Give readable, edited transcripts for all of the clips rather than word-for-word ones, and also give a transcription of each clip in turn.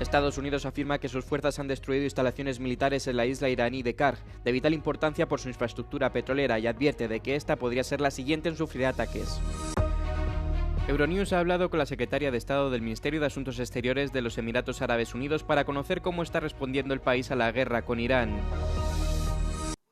Estados Unidos afirma que sus fuerzas han destruido instalaciones militares en la isla iraní de Karg, de vital importancia por su infraestructura petrolera, y advierte de que esta podría ser la siguiente en sufrir ataques. Euronews ha hablado con la secretaria de Estado del Ministerio de Asuntos Exteriores de los Emiratos Árabes Unidos para conocer cómo está respondiendo el país a la guerra con Irán.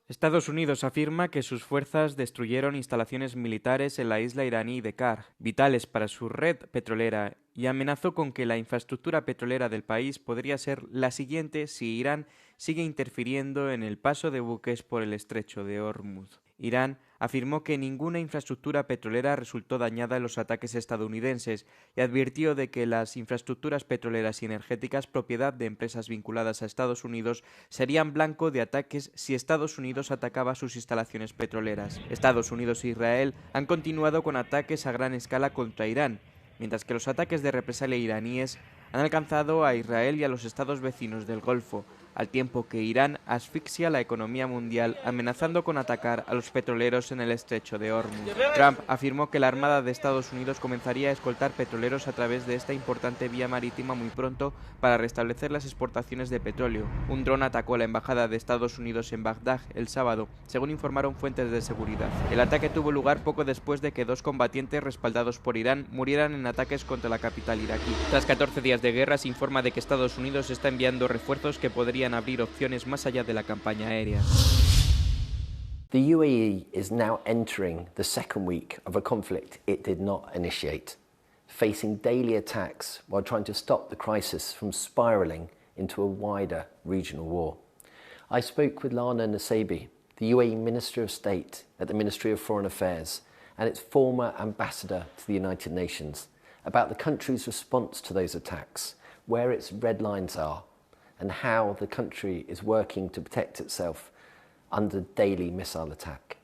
Estados Unidos afirma que sus fuerzas destruyeron instalaciones militares en la isla iraní de Karg, vitales para su red petrolera, y amenazó con que la infraestructura petrolera del país podría ser la siguiente si Irán sigue interfiriendo en el paso de buques por el estrecho de Hormuz. Irán afirmó que ninguna infraestructura petrolera resultó dañada en los ataques estadounidenses y advirtió de que las infraestructuras petroleras y energéticas propiedad de empresas vinculadas a Estados Unidos serían blanco de ataques si Estados Unidos atacaba sus instalaciones petroleras. Estados Unidos e Israel han continuado con ataques a gran escala contra Irán, mientras que los ataques de represalia iraníes han alcanzado a Israel y a los estados vecinos del Golfo, al tiempo que Irán asfixia la economía mundial amenazando con atacar a los petroleros en el estrecho de Hormuz. Trump afirmó que la Armada de Estados Unidos comenzaría a escoltar petroleros a través de esta importante vía marítima muy pronto para restablecer las exportaciones de petróleo. Un dron atacó la embajada de Estados Unidos en Bagdad el sábado, según informaron fuentes de seguridad. El ataque tuvo lugar poco después de que 2 combatientes respaldados por Irán murieran en ataques contra la capital iraquí. Tras 14 días de guerra, se informa de que Estados Unidos está enviando refuerzos que podrían abrir opciones más allá de la campaña aérea. The UAE is now entering the second week of a conflict it did not initiate, facing daily attacks while trying to stop the crisis from spiralling into a wider regional war. I spoke with Lana Nasebi, the UAE Minister of State at the Ministry of Foreign Affairs and its former ambassador to the United Nations, about the country's response to those attacks, where its red lines are, and how the country is working to protect itself under daily missile attack.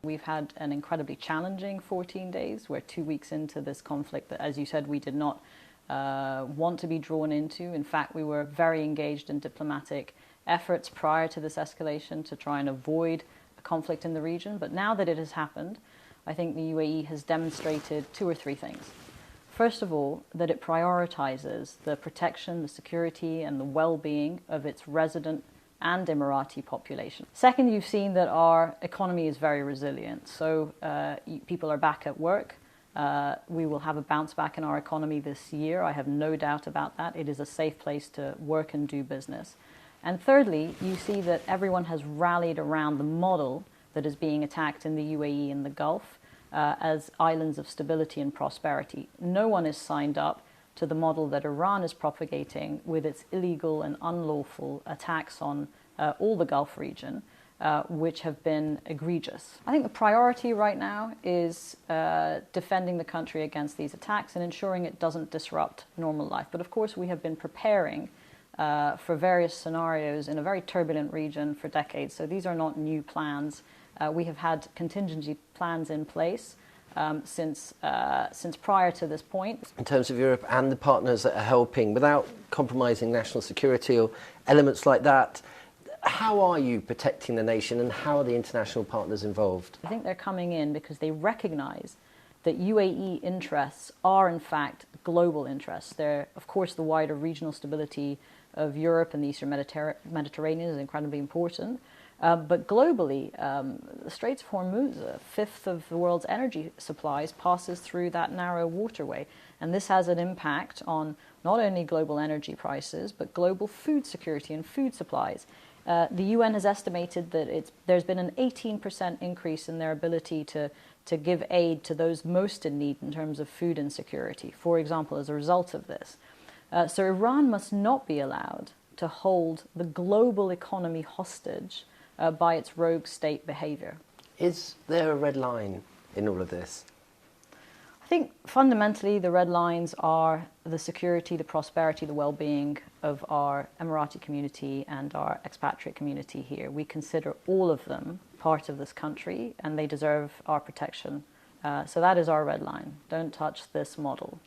We've had an incredibly challenging 14 days. We're 2 weeks into this conflict that, as you said, we did not want to be drawn into. In fact, we were very engaged in diplomatic efforts prior to this escalation to try and avoid a conflict in the region. But now that it has happened, I think the UAE has demonstrated 2 or 3 things. First of all, that it prioritizes the protection, the security, and the well-being of its resident and Emirati population. Second, you've seen that our economy is very resilient. So people are back at work. We will have a bounce back in our economy this year. I have no doubt about that. It is a safe place to work and do business. And thirdly, you see that everyone has rallied around the model that is being attacked in the UAE and the Gulf as islands of stability and prosperity. No one is signed up to the model that Iran is propagating with its illegal and unlawful attacks on all the Gulf region, which have been egregious. I think the priority right now is defending the country against these attacks and ensuring it doesn't disrupt normal life. But of course, we have been preparing for various scenarios in a very turbulent region for decades. So these are not new plans. We have had contingency plans in place since prior to this point. In terms of Europe and the partners that are helping, without compromising national security or elements like that, how are you protecting the nation and how are the international partners involved? I think they're coming in because they recognize that UAE interests are in fact global interests. They're, of course, the wider regional stability of Europe and the Eastern Mediterranean is incredibly important. But globally, the Straits of Hormuz, a fifth of the world's energy supplies, passes through that narrow waterway. And this has an impact on not only global energy prices, but global food security and food supplies. The UN has estimated that there's been an 18% increase in their ability to give aid to those most in need in terms of food insecurity, for example, as a result of this. So Iran must not be allowed to hold the global economy hostage by its rogue state behavior. Is there a red line in all of this? I think fundamentally the red lines are the security, the prosperity, the well-being of our Emirati community and our expatriate community here. We consider all of them part of this country and they deserve our protection. So that is our red line. Don't touch this model.